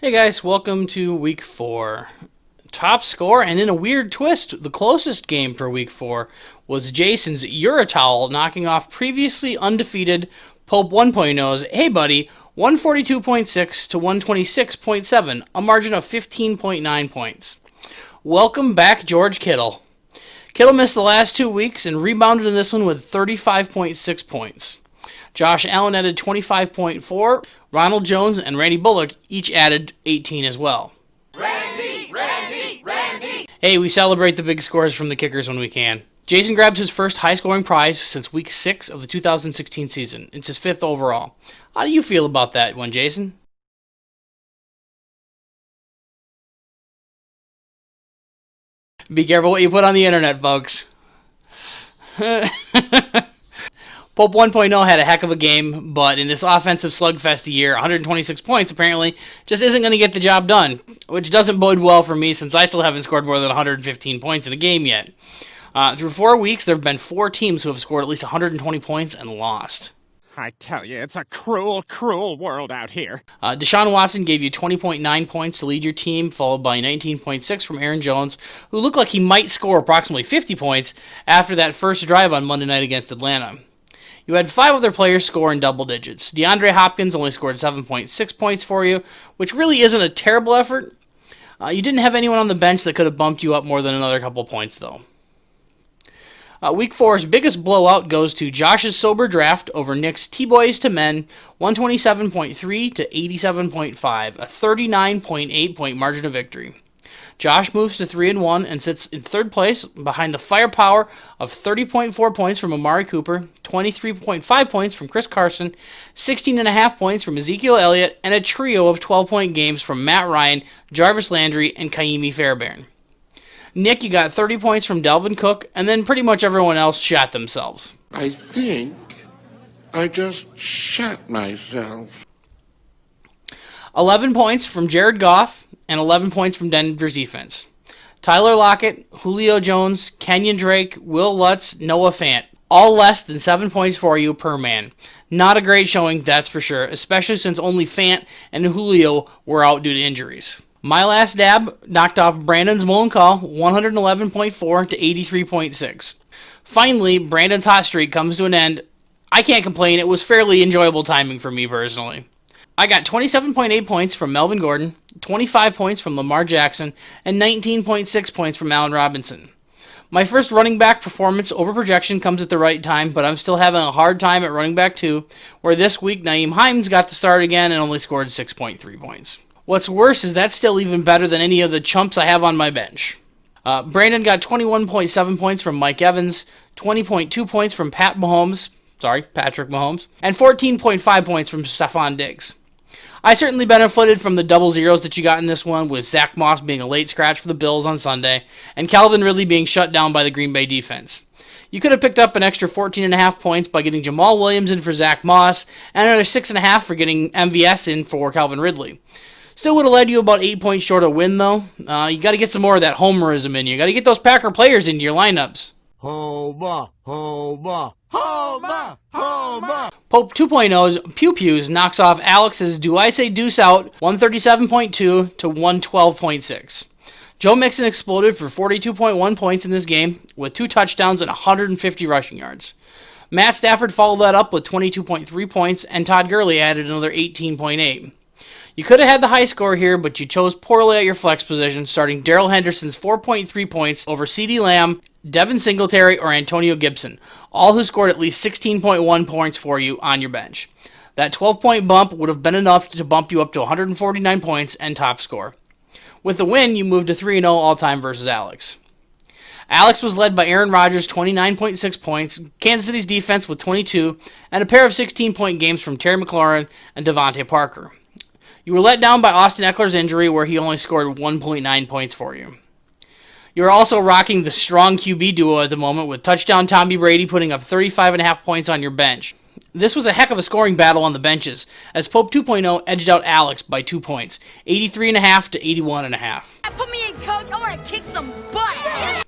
Hey guys, welcome to week 4. Top score, and in a weird twist, the closest game for week 4 was Jason's Eurotowel knocking off previously undefeated Pope 1.0's Hey Buddy 142.6 to 126.7, a margin of 15.9 points. Welcome back, George Kittle. Kittle missed the last 2 weeks and rebounded in this one with 35.6 points. Josh Allen added 25.4. Ronald Jones and Randy Bullock each added 18 as well. Randy! Hey, we celebrate the big scores from the kickers when we can. Jason grabbed his first high-scoring prize since week 6 of the 2016 season. It's his 5th overall. How do you feel about that one, Jason? Be careful what you put on the internet, folks. Pope 1.0 had a heck of a game, but in this offensive slugfest year, 126 points apparently just isn't going to get the job done, which doesn't bode well for me since I still haven't scored more than 115 points in a game yet. Through 4 weeks, there have been 4 teams who have scored at least 120 points and lost. I tell you, it's a cruel, cruel world out here. Deshaun Watson gave you 20.9 points to lead your team, followed by 19.6 from Aaron Jones, who looked like he might score approximately 50 points after that first drive on Monday night against Atlanta. You had 5 other players score in double digits. DeAndre Hopkins only scored 7.6 points for you, which really isn't a terrible effort. You didn't have anyone on the bench that could have bumped you up more than another couple points, though. Week 4's biggest blowout goes to Josh's sober draft over Nick's T-Boys to Men, 127.3 to 87.5, a 39.8 point margin of victory. Josh moves to 3-1 and sits in 3rd place behind the firepower of 30.4 points from Amari Cooper, 23.5 points from Chris Carson, 16.5 points from Ezekiel Elliott, and a trio of 12-point games from Matt Ryan, Jarvis Landry, and Kaimi Fairbairn. Nick, you got 30 points from Delvin Cook, and then pretty much everyone else shot themselves. I think I just shot myself. 11 points from Jared Goff, and 11 points from Denver's defense. Tyler Lockett, Julio Jones, Kenyon Drake, Will Lutz, Noah Fant, all less than 7 points for you per man. Not a great showing, that's for sure, especially since only Fant and Julio were out due to injuries. My last dab knocked off Brandon's Mullen-Call, 111.4 to 83.6. Finally, Brandon's hot streak comes to an end. I can't complain, it was fairly enjoyable timing for me personally. I got 27.8 points from Melvin Gordon, 25 points from Lamar Jackson, and 19.6 points from Allen Robinson. My first running back performance over projection comes at the right time, but I'm still having a hard time at running back 2, where this week Nyheim Hines got the start again and only scored 6.3 points. What's worse is that's still even better than any of the chumps I have on my bench. Brandon got 21.7 points from Mike Evans, 20.2 points from Patrick Mahomes, and 14.5 points from Stephon Diggs. I certainly benefited from the double zeros that you got in this one, with Zach Moss being a late scratch for the Bills on Sunday, and Calvin Ridley being shut down by the Green Bay defense. You could have picked up an extra 14.5 points by getting Jamal Williams in for Zach Moss, and another 6.5 for getting MVS in for Calvin Ridley. Still would have led you about 8 points short of win, though. You got to get some more of that homerism in you. You got to get those Packer players into your lineups. Homer, Homer, Homer, Homer. Pope 2.0's Pew Pews knocks off Alex's Do I Say Deuce Out 137.2 to 112.6. Joe Mixon exploded for 42.1 points in this game with 2 touchdowns and 150 rushing yards. Matt Stafford followed that up with 22.3 points, and Todd Gurley added another 18.8. You could have had the high score here, but you chose poorly at your flex position, starting Darrell Henderson's 4.3 points over CeeDee Lamb, Devin Singletary, or Antonio Gibson, all who scored at least 16.1 points for you on your bench. That 12-point bump would have been enough to bump you up to 149 points and top score. With the win, you moved to 3-0 all-time versus Alex. Alex was led by Aaron Rodgers' 29.6 points, Kansas City's defense with 22, and a pair of 16-point games from Terry McLaurin and Devontae Parker. You were let down by Austin Eckler's injury, where he only scored 1.9 points for you. You are also rocking the strong QB duo at the moment, with touchdown Tommy Brady putting up 35.5 points on your bench. This was a heck of a scoring battle on the benches, as Pope 2.0 edged out Alex by 2 points, 83.5 to 81.5. Put me in, coach. I want to kick some butt.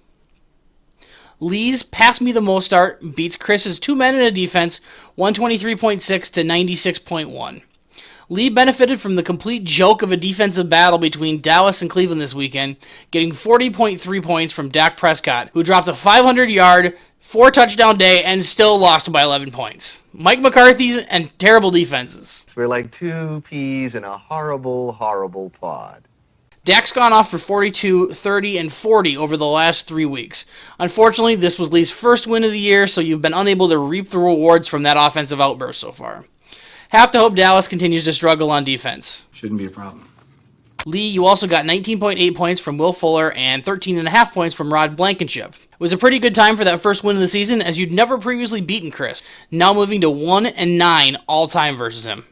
Lee's Pass Me the Mostart beats Chris's 2 men in a defense, 123.6 to 96.1. Lee benefited from the complete joke of a defensive battle between Dallas and Cleveland this weekend, getting 40.3 points from Dak Prescott, who dropped a 500-yard, 4-touchdown day and still lost by 11 points. Mike McCarthy's and terrible defenses. We're like two peas in a horrible, horrible pod. Dak's gone off for 42, 30, and 40 over the last 3 weeks. Unfortunately, this was Lee's first win of the year, so you've been unable to reap the rewards from that offensive outburst so far. Have to hope Dallas continues to struggle on defense. Shouldn't be a problem. Lee, you also got 19.8 points from Will Fuller and 13.5 points from Rod Blankenship. It was a pretty good time for that first win of the season, as you'd never previously beaten Chris, now moving to 1-9 all-time versus him.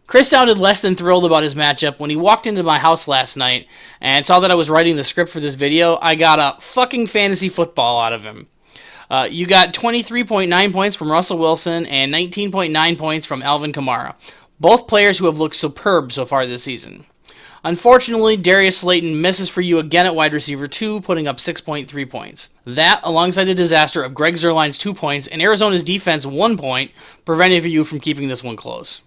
Chris sounded less than thrilled about his matchup when he walked into my house last night and saw that I was writing the script for this video. I got a fucking fantasy football out of him. You got 23.9 points from Russell Wilson and 19.9 points from Alvin Kamara, both players who have looked superb so far this season. Unfortunately, Darius Slayton misses for you again at wide receiver 2, putting up 6.3 points. That, alongside the disaster of Greg Zuerlein's 2 points and Arizona's defense 1 point, prevented you from keeping this one close.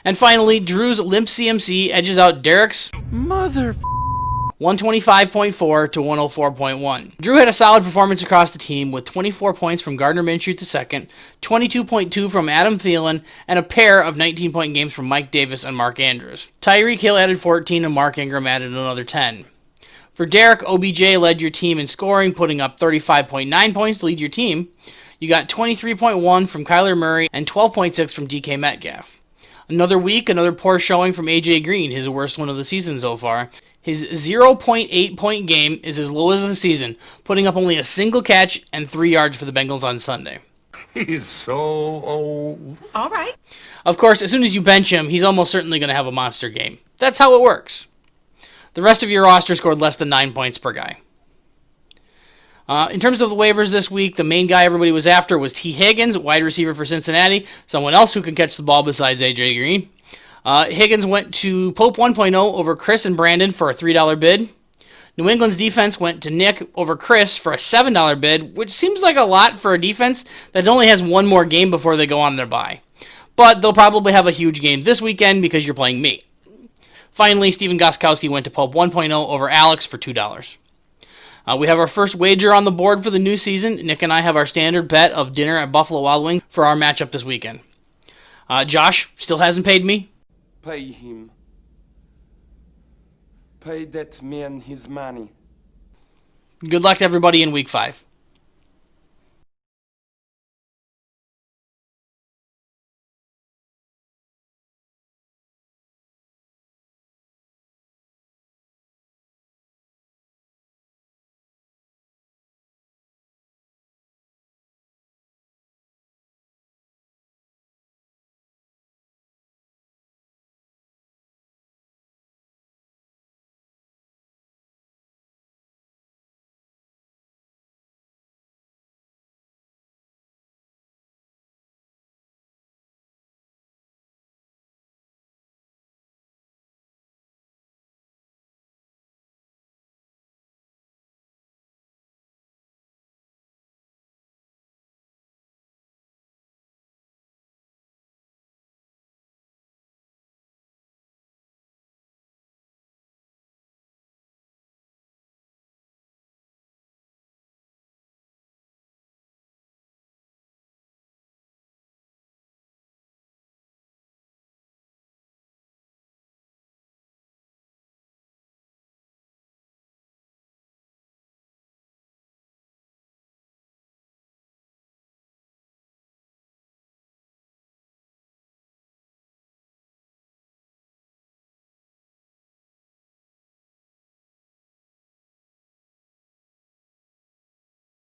And finally, Drew's limp CMC edges out Derek's 125.4 to 104.1. Drew had a solid performance across the team with 24 points from Gardner Minshew II, 22.2 from Adam Thielen, and a pair of 19-point games from Mike Davis and Mark Andrews. Tyreek Hill added 14 and Mark Ingram added another 10. For Derek, OBJ led your team in scoring, putting up 35.9 points to lead your team. You got 23.1 from Kyler Murray and 12.6 from DK Metcalf. Another week, another poor showing from AJ Green, his worst one of the season so far. His 0.8 point game is his lowest of the season, putting up only a single catch and 3 yards for the Bengals on Sunday. He's so old. All right. Of course, as soon as you bench him, he's almost certainly going to have a monster game. That's how it works. The rest of your roster scored less than 9 points per guy. In terms of the waivers this week, the main guy everybody was after was T. Higgins, wide receiver for Cincinnati, someone else who can catch the ball besides A.J. Green. Higgins went to Pope 1.0 over Chris and Brandon for a $3 bid. New England's defense went to Nick over Chris for a $7 bid, which seems like a lot for a defense that only has one more game before they go on their bye. But they'll probably have a huge game this weekend because you're playing me. Finally, Steven Gostkowski went to Pope 1.0 over Alex for $2. We have our first wager on the board for the new season. Nick and I have our standard bet of dinner at Buffalo Wild Wings for our matchup this weekend. Josh still hasn't paid me. Pay him. Pay that man his money. Good luck to everybody in week 5.